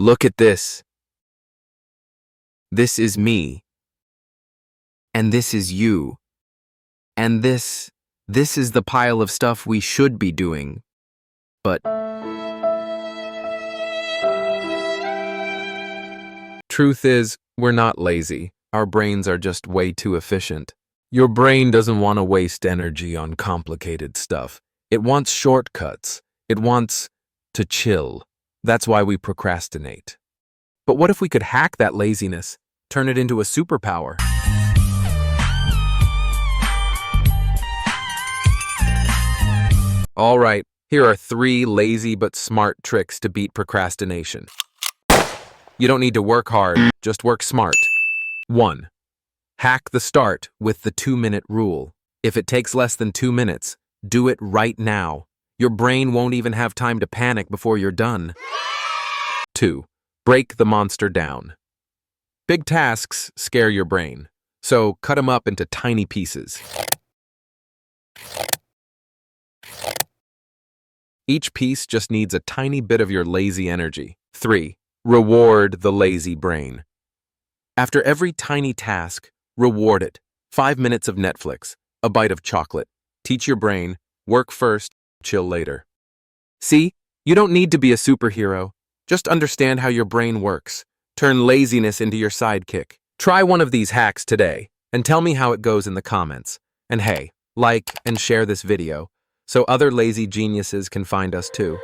Look at this. This is me. And this is you. And this is the pile of stuff we should be doing. But truth is, we're not lazy. Our brains are just way too efficient. Your brain doesn't want to waste energy on complicated stuff. It wants shortcuts. It wants to chill. That's why we procrastinate. But what if we could hack that laziness, turn it into a superpower? All right, here are 3 lazy but smart tricks to beat procrastination. You don't need to work hard, just work smart. 1. Hack the start with the 2-minute rule. If it takes less than 2 minutes, do it right now. Your brain won't even have time to panic before you're done. 2. Break the monster down. Big tasks scare your brain, so cut them up into tiny pieces. Each piece just needs a tiny bit of your lazy energy. 3. Reward the lazy brain. After every tiny task, reward it. 5 minutes of Netflix, a bite of chocolate. Teach your brain, work first, chill later. See, you don't need to be a superhero. Just understand how your brain works. Turn laziness into your sidekick. Try one of these hacks today, and tell me how it goes in the comments. And hey, like and share this video, so other lazy geniuses can find us too.